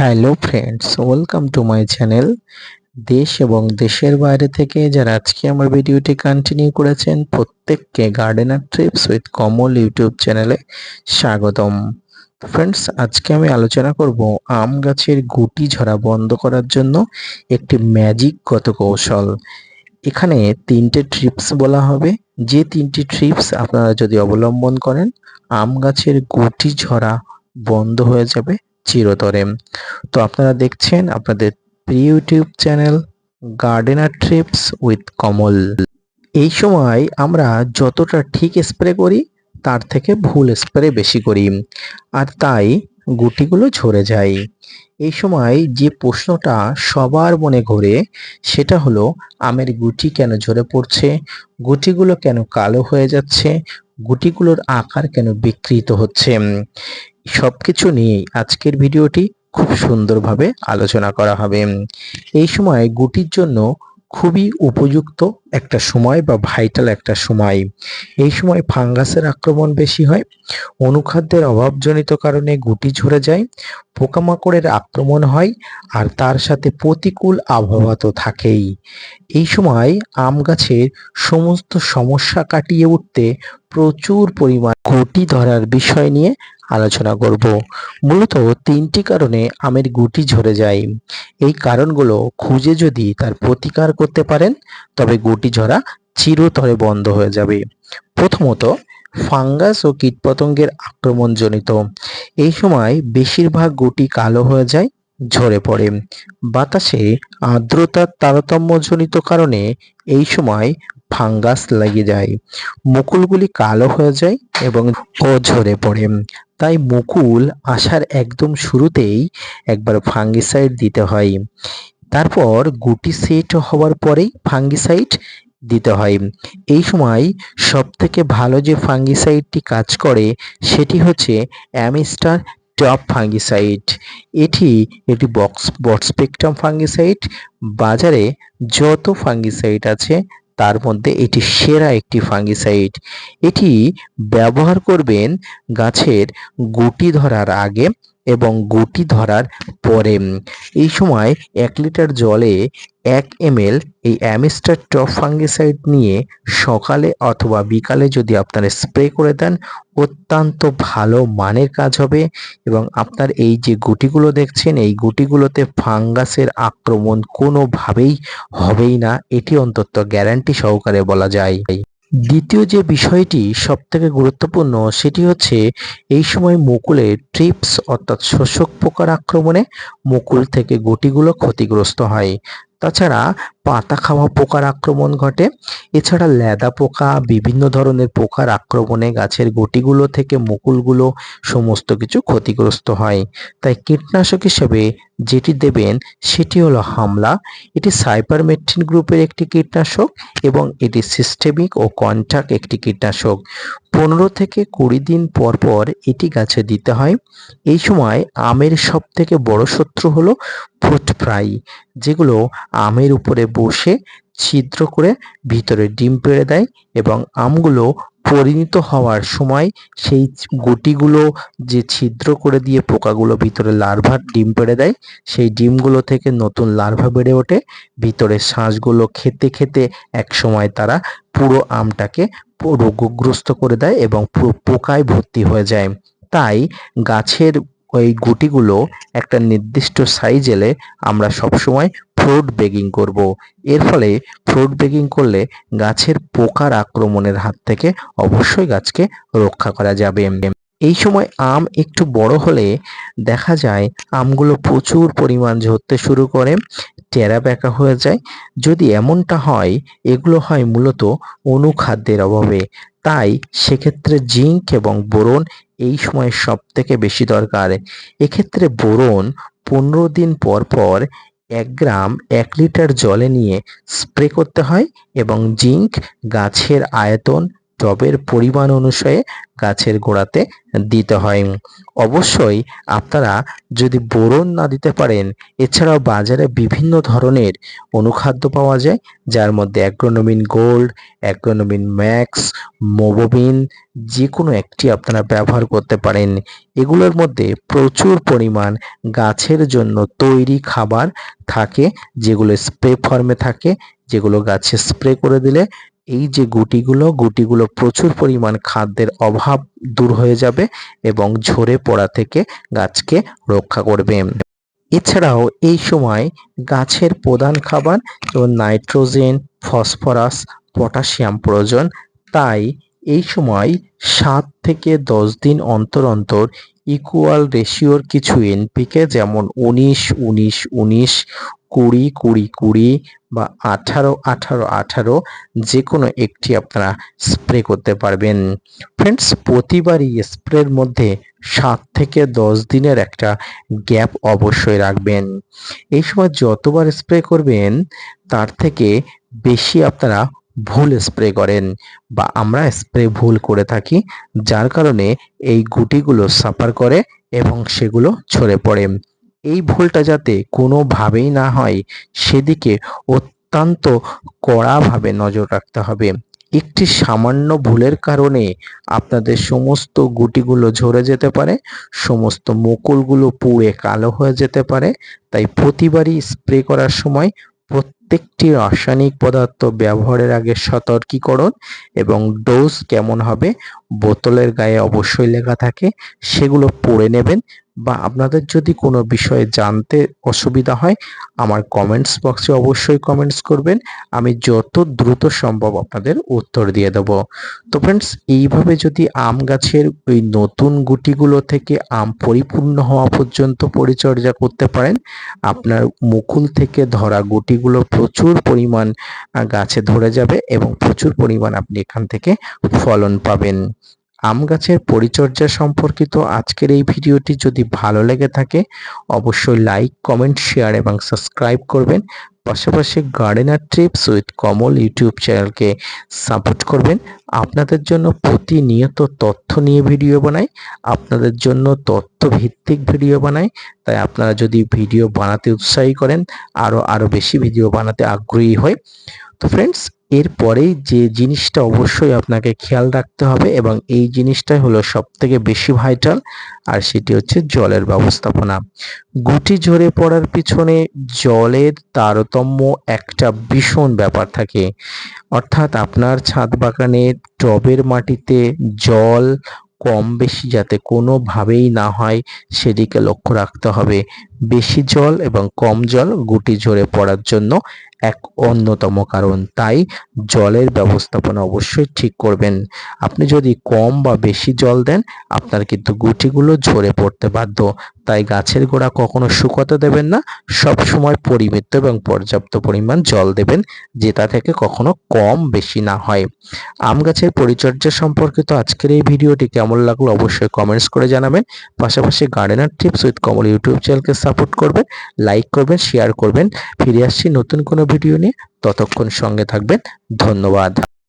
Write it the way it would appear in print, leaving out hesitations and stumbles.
Hello friends, welcome to my channel. দেশ এবং দেশের বাইরে থেকে যারা আজকে আমার ভিডিওটি কন্টিনিউ করেছেন প্রত্যেককে gardener trips with Kamal YouTube চ্যানেলে স্বাগতম। ফ্রেন্ডস, আজকে আমি আলোচনা করব আম গাছের গুটি ঝরা বন্ধ করার জন্য একটি ম্যাজিকগত কৌশল। এখানে তিনটে ট্রিপস বলা হবে, যে তিনটি ট্রিপস আপনারা যদি অবলম্বন করেন আম গাছের গুটি ঝরা বন্ধ হয়ে যাবে চিরতরে। তো আপনারা দেখছেন আপনাদের প্রিয় YouTube channel gardener trips with Kamal. এই সময় আমরা যতটা ঠিক স্প্রে করি তার থেকে ভুল স্প্রে বেশি করি, আর তাই গুটিগুলো ঝরে যায়। এই সময় যে প্রশ্নটা সবার মনে ঘোরে সেটা হলো, আমের গুটি কেন ঝরে পড়ছে, গুটিগুলো কেন কালো হয়ে যাচ্ছে, গুটিগুলোর আকার কেন বিকৃত হচ্ছে। সবকিছু নিয়েই আজকের ভিডিওটি খুব সুন্দরভাবে আলোচনা করা হবে। এই সময় গুটির জন্য খুবই উপযুক্ত একটা সময় বা ভাইটাল একটা সময়। এই সময় ফাঙ্গাসের আক্রমণ বেশি হয়, অনুখাদ্যের অভাবজনিত কারণে গুটি ঝরে যায়, পোকামাকড়ের আক্রমণ হয়, আর তার সাথে প্রতিকূল আবহাওয়া তো থাকেই। এই সময় আম গাছের সমস্ত সমস্যা কাটিয়ে উঠতে প্রচুর পরিমাণ গুটি ধরার বিষয় নিয়ে আলোচনা করব। মূলত তিনটি কারণে আমের গুটি ঝরে যায়। এই কারণগুলো খুঁজে যদি তার প্রতিকার করতে পারেন তবে গুটি ঝরা চিরতরে বন্ধ হয়ে যাবে। প্রথমত, ফাঙ্গাস ও কীটপতঙ্গের আক্রমণজনিত। এই সময় বেশিরভাগ গুটি কালো হয়ে যায়, ঝরে পড়ে। বাতাসে আর্দ্রতার তারতম্যজনিত কারণে এই সময় ফাঙ্গাস লেগে যায়, মুকুলগুলি কালো হয়ে যায় এবং ঝরে পড়ে। তাই মুকুল আসার একদম শুরুতেই একবার ফাঙ্গিসাইড দিতে হয়। তারপর গুটি সেট হওয়ার পরেই ফাঙ্গিসাইড দিতে হয়। এই সময় সব থেকে ভালো যে ফাঙ্গিসাইডটি কাজ করে সেটি হচ্ছে অ্যামিস্টার টপ ফাঙ্গিসাইড। এটি একটি ব্রড স্পেকট্রাম ফাঙ্গিসাইড। বাজারে যত ফাঙ্গিসাইড আছে তার মধ্যে এটি সেরা একটি ফাঙ্গিসাইড। এটি ব্যবহার করবেন গাছের গুটি ধরার আগে এবং গুটি ধরার পরে। এই সময় 1 লিটার জলে 1 ml এই অ্যামিস্টার টপ ফাঙ্গিসাইড নিয়ে সকালে অথবা বিকালে যদি আপনারা স্প্রে করে দেন অত্যন্ত ভালো মানের কাজ হবে, এবং আপনার এই যে গুটিগুলো দেখছেন এই গুটিগুলোতে ফাঙ্গাসের আক্রমণ কোনোভাবেই হবেই না, এটি অন্তত গ্যারান্টি সহকারে বলা যায়। দ্বিতীয় যে বিষয়টি সব থেকে গুরুত্বপূর্ণ সেটি হচ্ছে, এই সময় মুকুলে ট্রিপস অর্থাৎ শোষক পোকার আক্রমণে মুকুল থেকে গুটিগুলো ক্ষতিগ্রস্ত হয়। তাছাড়া পাতা খাওয়া পোকার আক্রমণ ঘটে। এছাড়া ল্যাদা পোকা, বিভিন্ন ধরনের পোকার আক্রমণে গাছের গুটিগুলো থেকে মুকুলগুলো সমস্ত কিছু ক্ষতিগ্রস্ত হয়। তাই কীটনাশক হিসেবে যেটি দেবেন সেটি হলো হামলা। এটি সাইপারমেথ্রিন গ্রুপের একটি কীটনাশক এবং এটি সিস্টেমিক ও কন্ট্যাক্ট একটি কীটনাশক। 15 থেকে 20 দিন পর পর এটি গাছে দিতে হয়। এই সময় আমের সব থেকে বড় শত্রু হলো ফ্রুট ফ্লাই, যেগুলো আমের উপরে বসে ছিদ্র করে ভিতরে ডিম পেড়ে দেয় এবং আমগুলো পরিণত হওয়ার সময় সেই গুটিগুলো যে ছিদ্র করে দিয়ে পোকাগুলো ভিতরে লার্ভার ডিম পেড়ে দেয়, সেই ডিমগুলো থেকে নতুন লার্ভা বেড়ে ওঠে। ভিতরে শাঁসগুলো খেতে খেতে এক সময় তারা পুরো আমটাকে রোগগ্রস্ত করে দেয় এবং পুরো পোকায় ভর্তি হয়ে যায়। তাই গাছের ওই গুটিগুলো একটা নির্দিষ্ট সাইজ এলে আমরা সবসময় ফ্রুট বেগিং করব। এর ফলে ফ্রুট বেগিং করলে গাছের পোকার আক্রমণের হাত থেকে অবশ্যই গাছকে রক্ষা করা যাবে। এই সময় আম একটু বড় হলে দেখা যায় আমগুলো প্রচুর পরিমাণ ঝরতে শুরু করে, টেরা বেঁকা হয়ে যায়। যদি এমনটা হয় এগুলো হয় মূলত অনুখাদ্যের অভাবে। তাই সেক্ষেত্রে জিঙ্ক এবং বোরন এই সময় সব থেকে বেশি দরকার। এক্ষেত্রে বোরন 15 দিন পর পর 1 গ্রাম 1 লিটার জলে নিয়ে স্প্রে করতে হয় এবং জিঙ্ক গাছের আয়তন টবের পরিমাণ অনুসারে গাছের গোড়াতে দিতে হয়। অবশ্যই আপনারা যদি বোরন না দিতে পারেন, এছাড়াও বাজারে বিভিন্ন ধরনের অনুখাদ্য পাওয়া যায়, যার মধ্যে অ্যাগ্রোনোমিন গোল্ড, অ্যাগ্রোনোমিন ম্যাক্স, মোবোবিন, যে কোনো একটি আপনারা ব্যবহার করতে পারেন। এগুলোর মধ্যে প্রচুর পরিমাণ গাছের জন্য তৈরি খাবার থাকে, যেগুলো স্প্রে ফর্মে থাকে, যেগুলো গাছে স্প্রে করে দিলে এই যে গুটিগুলো প্রচুর পরিমাণ খাদ্যের অভাব দূর হয়ে যাবে এবং ঝরে পড়া থেকে গাছকে রক্ষা করবে। এছাড়াও এই সময় গাছের প্রধান খাবার যেমন নাইট্রোজেন, ফসফরাস, পটাশিয়াম প্রয়োজন। তাই এই সময় 7 থেকে 10 দিন অন্তর অন্তর ইকুয়াল রেশিওর কিছু এনপিকে যেমন 19-19-19, 20-20-20 বা 18-18-18 যে কোনো একটি আপনারা স্প্রে করতে পারবেন। ফ্রেন্ডস, প্রতিবারই স্প্রের মধ্যে 7 থেকে 10 দিনের একটা গ্যাপ অবশ্যই রাখবেন। এই সময় যতবার স্প্রে করবেন তার থেকে বেশি আপনারা ভুল স্প্রে করেন বা আমরা স্প্রে ভুল করে থাকি, যার কারণে এই গুটিগুলো সাফার করে এবং সেগুলো ঝরে পড়ে। এই ভুলটা যাতে কোনোভাবেই না হয় সেদিকে অত্যন্ত কড়াভাবে নজর রাখতে হবে। একটি সামান্য ভুলের কারণে আপনাদের সমস্ত গুটিগুলো ঝরে যেতে পারে, সমস্ত মুকুলগুলো পুড়ে কালো হয়ে যেতে পারে। তাই প্রতিবারই স্প্রে করার সময় প্রত্যেকটি রাসায়নিক পদার্থ ব্যবহারের আগে সতর্কীকরণ এবং ডোজ কেমন হবে বোতলের গায়ে অবশ্যই লেখা থাকে, সেগুলো পড়ে নেবেন। বা আপনাদের যদি কোনো বিষয়ে জানতে অসুবিধা হয় আমার কমেন্টস বক্সে অবশ্যই কমেন্টস করবেন, আমি যত দ্রুত সম্ভব আপনাদের উত্তর দিয়ে দেব। তো ফ্রেন্ডস, এইভাবে যদি আম গাছের ওই নতুন গুটিগুলো থেকে আম পরিপূর্ণ হওয়া পর্যন্ত পরিচর্যা করতে পারেন, আপনার মুকুল থেকে ধরা গুটিগুলো প্রচুর পরিমাণ গাছে ধরে যাবে এবং প্রচুর পরিমাণ আপনি এখান থেকে ফলন পাবেন। আম গাছের পরিচর্যা সম্পর্কিত আজকের এই ভিডিওটি যদি ভালো লেগে থাকে অবশ্যই লাইক, কমেন্ট, শেয়ার এবং সাবস্ক্রাইব করবেন। পাশাপাশি gardener trips with Kamal YouTube চ্যানেলকে সাপোর্ট করবেন। আপনাদের জন্য প্রতিনিয়ত তথ্য নিয়ে ভিডিও বানাই, আপনাদের জন্য তথ্য ভিত্তিক ভিডিও বানাই। তাই আপনারা যদি ভিডিও বানাতে উৎসাহী করেন আরো বেশি ভিডিও বানাতে আগ্রহী হয়। তো ফ্রেন্ডস, এরপরেই যে জিনিসটা অবশ্যই আপনাকে খেয়াল রাখতে হবে এবং এই জিনিসটাই হলো সবথেকে বেশি ভাইটাল, আর সেটি হচ্ছে জলের ব্যবস্থাপনা। গুটি ঝরে পড়ার পিছনে জলের তারতম্য একটা ভীষণ ব্যাপার থাকে। অর্থাৎ আপনার ছাদ বাগানে টবের মাটিতে জল কম বেশি যাতে কোনোভাবেই না হয় সেদিকে লক্ষ্য রাখতে হবে। বেশি জল এবং কম জল গুটি ঝরে পড়ার জন্য এক অন্যতম কারণ। তাই জলের ব্যবস্থাপনা অবশ্যই ঠিক করবেন। আপনি যদি কম বা বেশি জল দেন আপনার কিন্তু গুটিগুলো ঝরে পড়তে বাধ্য। তাই গাছের গোড়া কখনো শুকাতে দেবেন না, সব সময় পরিমিত এবং পর্যাপ্ত পরিমাণ জল দেবেন, যেটা থেকে কখনো কম বেশি না হয়। আম গাছের পরিচর্যা সম্পর্কিত আজকের এই ভিডিওটি কেমন লাগলো অবশ্যই কমেন্টস করে জানাবেন। পাশাপাশি gardener tips with Kamal YouTube চ্যানেলকে সাপোর্ট করবেন, লাইক করবেন, শেয়ার করবেন। ফিরে আসছি নতুন কোনো ভিডিও নিয়ে, ততক্ষণ সঙ্গে থাকবেন। ধন্যবাদ।